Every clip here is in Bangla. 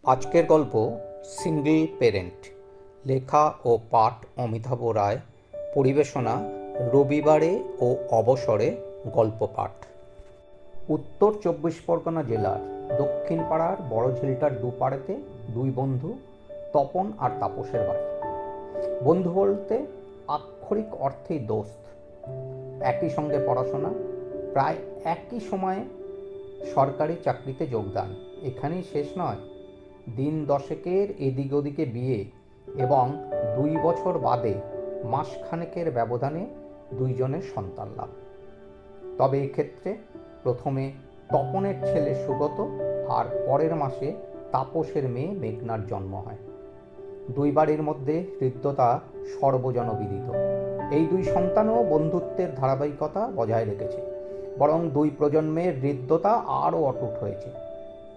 আজকের গল্প সিঙ্গল পেরেন্ট। লেখা ও পাঠ অমিতাভ রায়। পরিবেশনা রবিবারে ও অবসরে গল্প পাঠ। উত্তর 24 পরগনা জেলার দক্ষিণ পাড়ার বড় ঝিলটার দুপাড়েতে দুই বন্ধু, তপন আর তাপসের বাড়ি। বন্ধু বলতে আক্ষরিক অর্থেই দোস্ত। একই সঙ্গে পড়াশোনা, প্রায় একই সময়ে সরকারি চাকরিতে যোগদান। এখানেই শেষ নয়, দিন দশেকের এদিক ওদিকে বিয়ে এবং 2 বছর বাদে মাসখানেকের ব্যবধানে দুইজনের সন্তান লাভ। তবে এক্ষেত্রে প্রথমে তপনের ছেলে সুগত আর পরের মাসে তাপসের মেয়ে মেঘনার জন্ম হয়। দুই বাড়ির মধ্যে হৃদ্যতা সর্বজনবিদিত। এই দুই সন্তানও বন্ধুত্বের ধারাবাহিকতা বজায় রেখেছে, বরং দুই প্রজন্মের হৃদ্যতা আরও অটুট হয়েছে।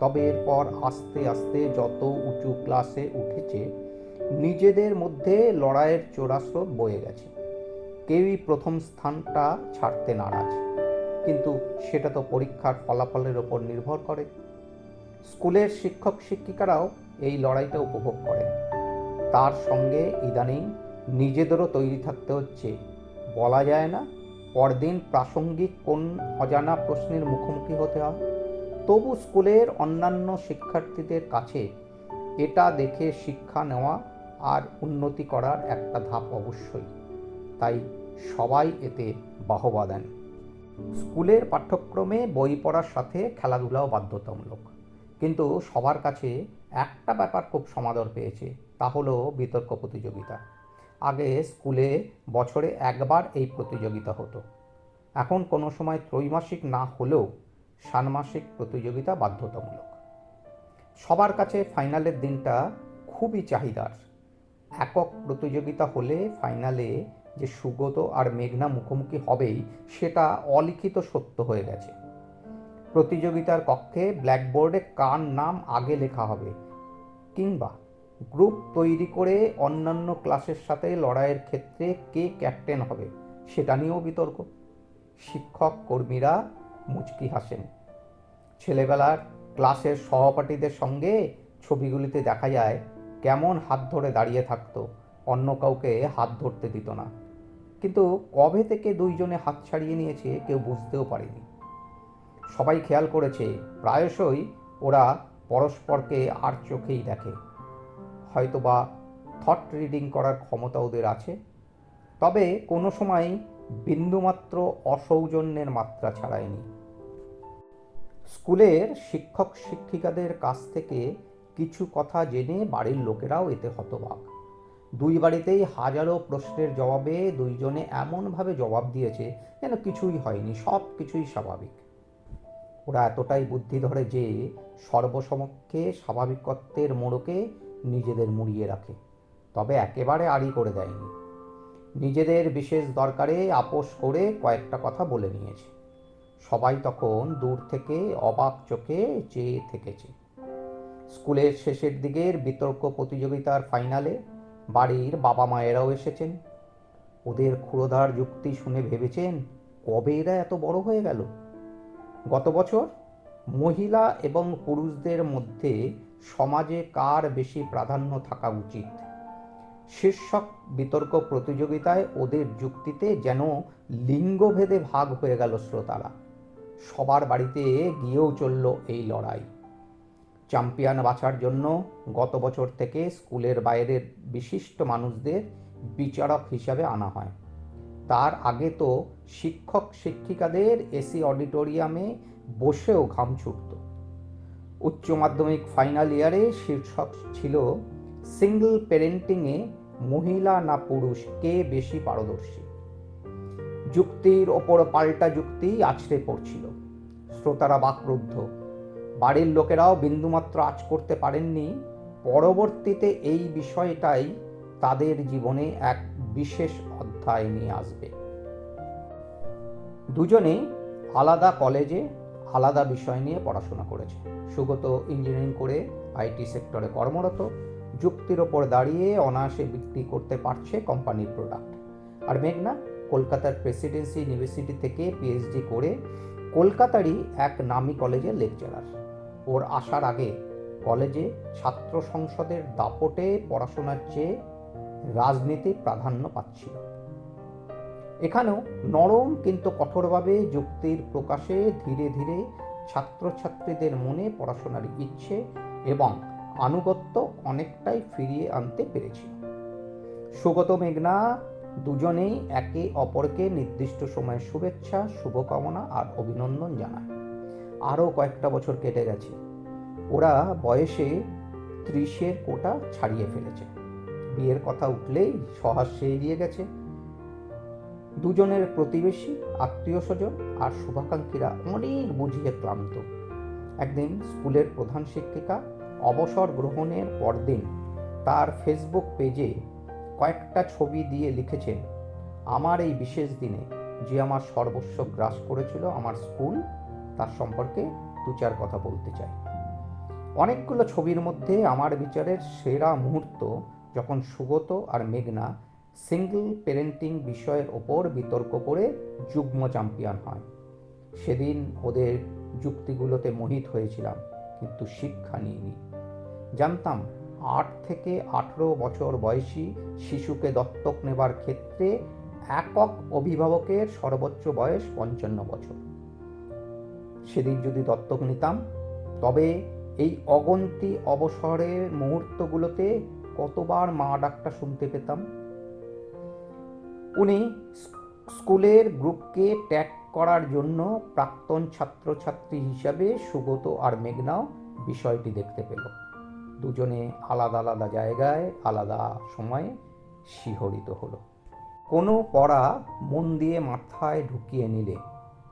তবে এরপর আস্তে আস্তে যত উঁচু ক্লাসে উঠেছে, নিজেদের মধ্যে লড়াইয়ের চোরাস্রোত বয়ে গেছে। কেউই প্রথম স্থানটা ছাড়তে নারাজ, কিন্তু সেটা তো পরীক্ষার ফলাফলের ওপর নির্ভর করে। স্কুলের শিক্ষক শিক্ষিকারাও এই লড়াইটা উপভোগ করেন। তার সঙ্গে ইদানিং নিজেদেরও তৈরি থাকতে হচ্ছে। বলা যায় না পরদিন প্রাসঙ্গিক কোন অজানা প্রশ্নের মুখোমুখি হতে হয়। তবু স্কুলের অন্যান্য শিক্ষার্থীদের কাছে এটা দেখে শিক্ষা নেওয়া আর উন্নতি করার একটা ধাপ অবশ্যই। তাই সবাই এতে বাহবা দেন। স্কুলের পাঠ্যক্রমে বই পড়ার সাথে খেলাধুলাও বাধ্যতামূলক, কিন্তু সবার কাছে একটা ব্যাপার খুব সমাদর পেয়েছে, তা হলো বিতর্ক প্রতিযোগিতা। আগে স্কুলে বছরে একবার এই প্রতিযোগিতা হতো। এখন কোনো সময় ত্রৈমাসিক না হলেও ষান্মাসিক প্রতিযোগিতা বাধ্যতামূলক। সবার কাছে ফাইনালের দিনটা খুবই চাহিদার। একক প্রতিযোগিতা হলে ফাইনালে যে সুগত আর মেঘনা মুখোমুখি হবেই, সেটা অলিখিত সত্য হয়ে গেছে। প্রতিযোগিতার কক্ষে ব্ল্যাকবোর্ডে কার নাম আগে লেখা হবে, কিংবা গ্রুপ তৈরি করে অন্যান্য ক্লাসের সাথে লড়াইয়ের ক্ষেত্রে কে ক্যাপ্টেন হবে, সেটা নিয়েও বিতর্ক। শিক্ষক কর্মীরা মুচকি হাসেন। ছেলেবেলার ক্লাসের সহপাঠীদের সঙ্গে ছবিগুলিতে দেখা যায় কেমন হাত ধরে দাঁড়িয়ে থাকতো, অন্য কাউকে হাত ধরতে দিত না। কিন্তু কবে থেকে দুইজনে হাত ছাড়িয়ে নিয়েছে কেউ বুঝতেও পারেনি। সবাই খেয়াল করেছে প্রায়শই ওরা পরস্পরকে আর চোখেই দেখে। হয়তোবা থট রিডিং করার ক্ষমতা ওদের আছে, তবে কোনো সময় বিন্দুমাত্র অসৌজন্যের মাত্রা ছাড়ায়নি। স্কুলের শিক্ষক শিক্ষিকাদের কাছ থেকে কিছু কথা জেনে বাড়ির লোকেরাও এতে হতবাক। দুই বাড়িতেই হাজারো প্রশ্নের জবাবে দুইজনে এমনভাবে জবাব দিয়েছে যেন কিছুই হয়নি, সব কিছুই স্বাভাবিক। ওরা এতটাই বুদ্ধি ধরে যে সর্বসমক্ষে স্বাভাবিকত্বের মোড়কে নিজেদের মুড়িয়ে রাখে, তবে একেবারে আড়ি করে দেয়নি। নিজেদের বিশেষ দরকারে আপোষ করে কয়েকটা কথা বলে নিয়েছে। সবাই তখন দূর থেকে অবাক চোখে চেয়ে থেকেছে। স্কুলের শেষের দিকের বিতর্ক প্রতিযোগিতার ফাইনালে বাড়ির বাবা মায়েরাও এসেছেন। ওদের ক্ষুরোধার যুক্তি শুনে ভেবেছেন কবে এরা এত বড় হয়ে গেল। গত বছর মহিলা এবং পুরুষদের মধ্যে সমাজে কার বেশি প্রাধান্য থাকা উচিত, শীর্ষক বিতর্ক প্রতিযোগিতায় ওদের যুক্তিতে যেন লিঙ্গভেদে ভাগ হয়ে গেল শ্রোতারা। সবার বাড়িতে গিয়েও চলল এই লড়াই। চ্যাম্পিয়ন বাছার জন্য গত বছর থেকে স্কুলের বাইরের বিশিষ্ট মানুষদের বিচারক হিসাবে আনা হয়। তার আগে তো শিক্ষক শিক্ষিকাদের এসি অডিটোরিয়ামে বসেও ঘাম ছুটত। উচ্চ মাধ্যমিক ফাইনাল ইয়ারে শীর্ষক ছিল সিঙ্গল প্যারেন্টিংয়ে মহিলা না পুরুষ কে বেশি পারদর্শী। যুক্তির ওপর পাল্টা যুক্তি আছড়ে পড়ছিল। শ্রোতারা বাকরুদ্ধ। বাড়ির লোকেরাও বিন্দুমাত্র আঁচ করতে পারেননি পরবর্তীতে এই বিষয়টাই তাদের জীবনে এক বিশেষ অধ্যায় নিয়ে আসবে। দুজনেই আলাদা কলেজে আলাদা বিষয় নিয়ে পড়াশোনা করেছে। সুগত ইঞ্জিনিয়ারিং করে আইটি সেক্টরে কর্মরত, যুক্তির ওপর দাঁড়িয়ে অনায়াসে বিক্রি করতে পারছে কোম্পানির প্রোডাক্ট। আর মেঘনা কলকাতার প্রেসিডেন্সি ইউনিভার্সিটি থেকে পিএইচডি করে কলকাতারই এক নামী কলেজের লেকচারার। ওর আসার আগে কলেজে ছাত্র সংসদের দাপটে পড়াশোনার চেয়ে রাজনীতি প্রাধান্য পাচ্ছিল। এখানেও নরম কিন্তু কঠোরভাবে যুক্তির প্রকাশে ধীরে ধীরে ছাত্রছাত্রীদের মনে পড়াশোনার ইচ্ছে এবং আনুগত্য অনেকটাই ফিরিয়ে আনতে পেরেছিল। সুগত মেঘনা দুজনেই একে অপরকে নির্দিষ্ট সময়ে শুভেচ্ছা, শুভকামনা আর অভিনন্দন জানায়। আরও কয়েকটা বছর কেটে গেছে। ওরা বয়সে 30-এর কোটা ছাড়িয়ে ফেলেছে। বিয়ের কথা উঠলেই সহাস্যে এগিয়ে গেছে। দুজনের প্রতিবেশী, আত্মীয় স্বজন আর শুভাকাঙ্ক্ষীরা অনেক বুঝিয়ে ক্লান্ত। একদিন স্কুলের প্রধান শিক্ষিকা অবসর গ্রহণের পরদিন তার ফেসবুক পেজে কয়েকটা ছবি দিয়ে লিখেছেন, আমার এই বিশেষ দিনে যে আমার সর্বস্ব গ্রাস করেছিল আমার স্কুল, তার সম্পর্কে 2-4 কথা বলতে চাই। অনেকগুলো ছবির মধ্যে আমার বিচারের সেরা মুহূর্ত যখন সুগত আর মেঘনা সিঙ্গল প্যারেন্টিং বিষয়ের ওপর বিতর্ক করে যুগ্ম চ্যাম্পিয়ন হয়। সেদিন ওদের যুক্তিগুলোতে মোহিত হয়েছিলাম, কিন্তু শিক্ষা নিইনি। জানতাম 8 থেকে 18 বছর বয়সী শিশুকে দত্তক নেবার ক্ষেত্রে একক অভিভাবকের সর্বোচ্চ বয়স 55 বছর। সেদিন যদি দত্তক নিতাম, তবে এই অগন্তি অবসরের মুহূর্তগুলোতে কতবার মা ডাকটা শুনতে পেতাম। উনি স্কুলের গ্রুপকে ট্যাগ করার জন্য প্রাক্তন ছাত্রছাত্রী হিসাবে সুগত আর মেঘনাও বিষয়টি দেখতে পেল। দুজনে আলাদা আলাদা জায়গায় আলাদা সময়ে শিহরিত হলো। কোনো পড়া মন দিয়ে মাথায় ঢুকিয়ে নিলে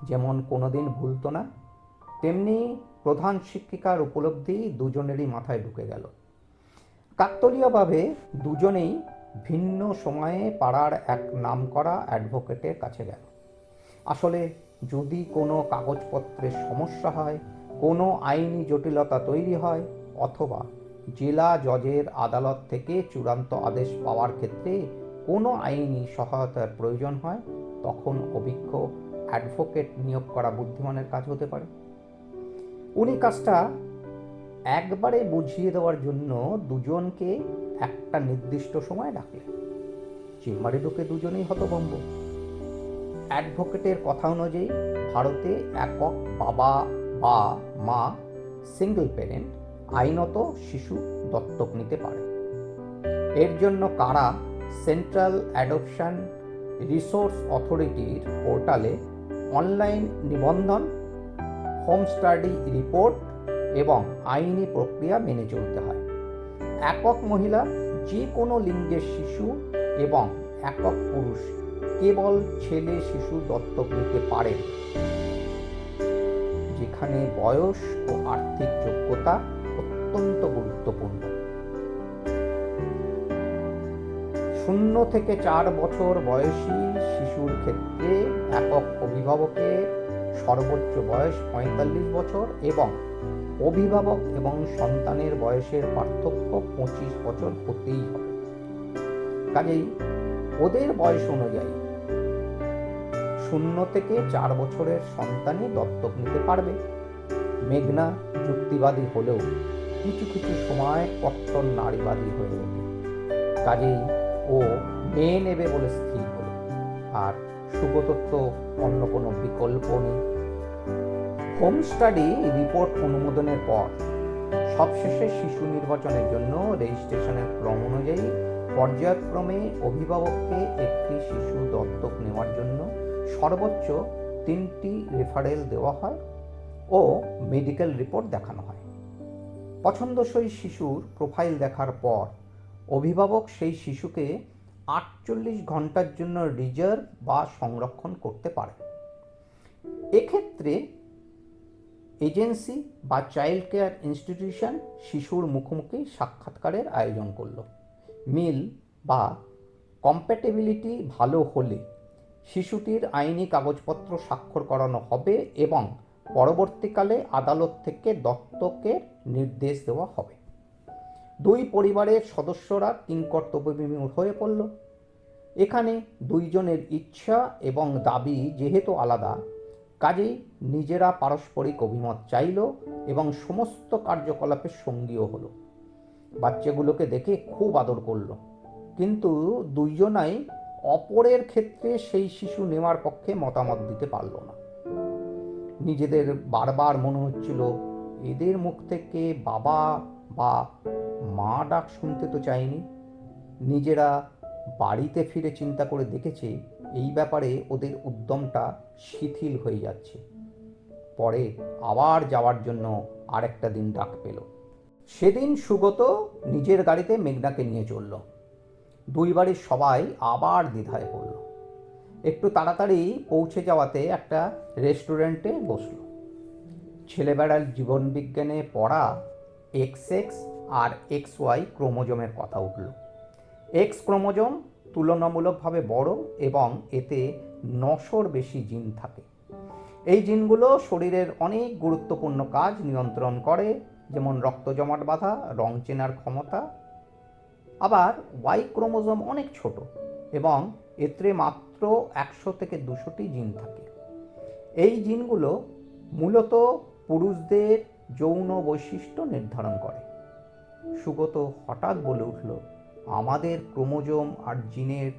যেমন কোনোদিন ভুলতো না, তেমনি প্রধান শিক্ষিকার উপলব্ধি দুজনেরই মাথায় ঢুকে গেল। কাকতালীয়ভাবে দুজনেই ভিন্ন সময়ে পাড়ার এক নামকরা অ্যাডভোকেটের কাছে গেল। আসলে যদি কোনো কাগজপত্রের সমস্যা হয়, কোনো আইনি জটিলতা তৈরি হয়, অথবা জেলা জজের আদালত থেকে চূড়ান্ত আদেশ পাওয়ার ক্ষেত্রে কোনো আইনি সহায়তার প্রয়োজন হয়, তখন অভিজ্ঞ অ্যাডভোকেট নিয়োগ করা বুদ্ধিমানের কাজ হতে পারে। উনি কাজটা একবারে বুঝিয়ে দেওয়ার জন্য দুজনকে একটা নির্দিষ্ট সময় ডাকলেন। চেম্বারে ঢুকে দুজনেই হতভম্ব। অ্যাডভোকেটের কথা অনুযায়ী ভারতে একক বাবা বা মা, সিঙ্গল প্যারেন্ট, আইনত শিশু দত্তক নিতে পারে। এর জন্য কারা সেন্ট্রাল অ্যাডপশন রিসোর্স অথরিটির পোর্টালে অনলাইন নিবন্ধন, হোম স্টাডি রিপোর্ট এবং আইনি প্রক্রিয়া মেনে চলতে হয়। একক মহিলা, যে কোনো লিঙ্গের শিশু এবং একক পুরুষ কেবল ছেলে শিশু দত্তক নিতে পারে, যেখানে বয়স ও আর্থিক যোগ্যতা অত্যন্ত গুরুত্বপূর্ণ। 0 থেকে 4 বছর বয়সী শিশুর ক্ষেত্রে একক অভিভাবকের সর্বোচ্চ বয়স 45 বছর এবং অভিভাবক এবং সন্তানের বয়সের পার্থক্য 25 বছর হতেই হবে। কাজেই ওদের বয়স অনুযায়ী 0 থেকে 4 বছরের সন্তানই দত্তক নিতে পারবে। মেঘনা যুক্তিবাদী হলেও কিছু কিছু সময় কট্টর নারীবাদী হয়ে ওঠে। কাজেই ও মেয়ে নেবে বলে স্থির হলো, আর সুগতর তো অন্য কোনো বিকল্প নেই। হোম স্টাডি রিপোর্ট অনুমোদনের পর সবশেষে শিশু নির্বাচনের জন্য রেজিস্ট্রেশনের ক্রম অনুযায়ী পর্যায়ক্রমে অভিভাবককে একটি শিশু দত্তক নেওয়ার জন্য সর্বোচ্চ 3টি রেফারেল দেওয়া হয় ও মেডিকেল রিপোর্ট দেখানো হয়। পছন্দসই শিশুর প্রোফাইল দেখার পর অভিভাবক সেই শিশুকে 48 ঘন্টার জন্য রিজার্ভ বা সংরক্ষণ করতে পারে। এক্ষেত্রে এজেন্সি বা চাইল্ড কেয়ার ইনস্টিটিউশন শিশুর মুখোমুখি সাক্ষাৎকারের আয়োজন করল। মিল বা কম্প্যাটেবিলিটি ভালো হলে শিশুটির আইনি কাগজপত্র স্বাক্ষর করানো হবে এবং পরবর্তীকালে আদালত থেকে দত্তকের নির্দেশ দেওয়া হবে। দুই পরিবারের সদস্যরা কিংকর্তব্যবিমূঢ় হয়ে পড়ল। এখানে দুইজনের ইচ্ছা এবং দাবি যেহেতু আলাদা, কাজেই নিজেরা পারস্পরিক অভিমত চাইল এবং সমস্ত কার্যকলাপের সঙ্গীও হলো। বাচ্চাগুলোকে দেখে খুব আদর করলো, কিন্তু দুইজনাই অপরের ক্ষেত্রে সেই শিশু নেওয়ার পক্ষে মতামত দিতে পারল না। নিজেদের বারবার মনে হচ্ছিল এদের মুখ থেকে বাবা বা মা ডাক শুনতে তো চাইনি। নিজেরা বাড়িতে ফিরে চিন্তা করে দেখেছে এই ব্যাপারে ওদের উদ্যমটা শিথিল হয়ে যাচ্ছে। পরে আবার যাওয়ার জন্য আরেকটা দিন ডাক পেল। সেদিন সুগত নিজের গাড়িতে মেঘনাকে নিয়ে চলল। দুই বাড়ির সবাই আবার দ্বিধায় পড়ল। একটু তাড়াতাড়ি পৌঁছে যাওয়াতে একটা রেস্টুরেন্টে বসল। ছেলেবেলার জীবনবিজ্ঞানে পড়া XX আর XY ক্রোমোজোমের কথা উঠল। X ক্রোমোজোম তুলনামূলকভাবে বড় এবং এতে 900-র বেশি জিন থাকে। এই জিনগুলো শরীরের অনেক গুরুত্বপূর্ণ কাজ নিয়ন্ত্রণ করে, যেমন রক্ত জমাট বাঁধা, রং চেনার ক্ষমতা। আবার Y ক্রোমোজোম অনেক ছোট এবং এতে মাত্র 100 থেকে 200টি জিন থাকে। এই জিনগুলো মূলত পুরুষদের যৌন বৈশিষ্ট্য নির্ধারণ করে। সুগত হঠাৎ বলে উঠল, আমাদের ক্রোমোজোম আর জিনের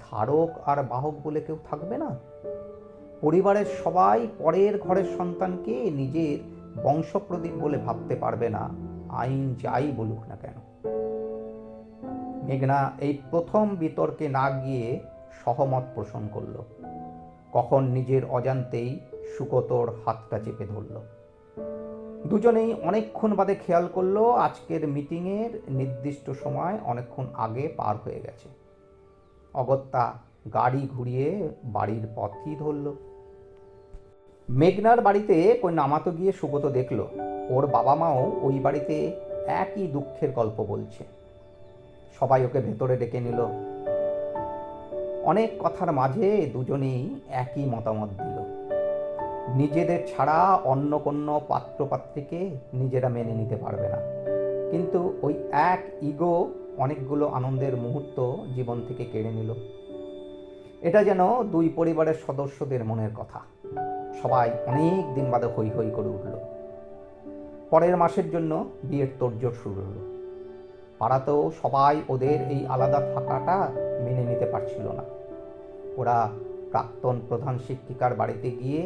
ধারক আর বাহক বলে কেউ থাকবে না? পরিবারের সবাই পরের ঘরের সন্তানকে নিজের বংশপ্রদীপ বলে ভাবতে পারবে না, আইন যাই বলুক না কেন। মেঘনা এই প্রথম বিতর্কে না গিয়ে সহমত পোষণ করল। কখন নিজের অজান্তেই সুগতর হাতটা চেপে ধরল। দুজনেই অনেকক্ষণ বাদে খেয়াল করলো আজকের মিটিংয়ের নির্দিষ্ট সময় অনেকক্ষণ আগে পার হয়ে গেছে। অগত্যা গাড়ি ঘুরিয়ে বাড়ির পথই ধরল। মেঘনার বাড়িতে কই নামাতো গিয়ে সুগত দেখল ওর বাবা মাও ওই বাড়িতে একই দুঃখের গল্প বলছে। সবাই ওকে ভেতরে ডেকে নিল। অনেক কথার মাঝে দুজনেই একই মতামত দিল। নিজেদের ছাড়া অন্য কোনো পাত্রপাত্রীকে নিজেরা মেনে নিতে পারবে না, কিন্তু ওই এক ইগো অনেকগুলো আনন্দের মুহূর্ত জীবন থেকে কেড়ে নিল। এটা যেন দুই পরিবারের সদস্যদের মনের কথা। সবাই অনেক দিন বাদে হৈ হৈ করে উঠল। পরের মাসের জন্য বিয়ের তোড়জোড় শুরু হলো। পাড়াতেও সবাই ওদের এই আলাদা থাকাটা মেনে নিতে পারছিল না। ওরা প্রাক্তন প্রধান শিক্ষিকার বাড়িতে গিয়ে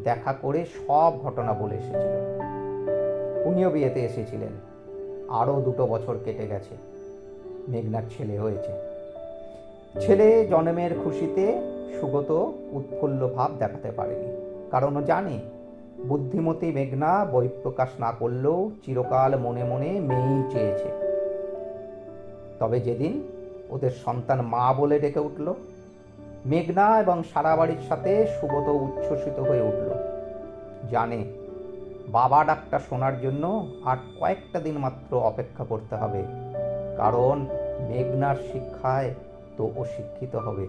দেখা করে সব ঘটনা বলে এসেছিল। উনিও বিয়েতে এসেছিলেন। আরও 2 বছর কেটে গেছে। মেঘনার ছেলে হয়েছে। ছেলে জন্মের খুশিতে সুগত উৎফুল্ল ভাব দেখাতে পারেনি, কারণ ও জানে বুদ্ধিমতী মেঘনা বহিঃপ্রকাশ না করলেও চিরকাল মনে মনে মেয়েই চেয়েছে। তবে যেদিন ওদের সন্তান মা বলে ডেকে উঠল, মেঘনা এবং সারা বাড়ির সাথে সুগত উচ্ছ্বসিত হয়ে উঠল। জানে বাবা ডাকটা শোনার জন্য আর কয়েকটা দিন মাত্র অপেক্ষা করতে হবে, কারণ মেঘনার শিক্ষায় তো ও শিক্ষিত হবে।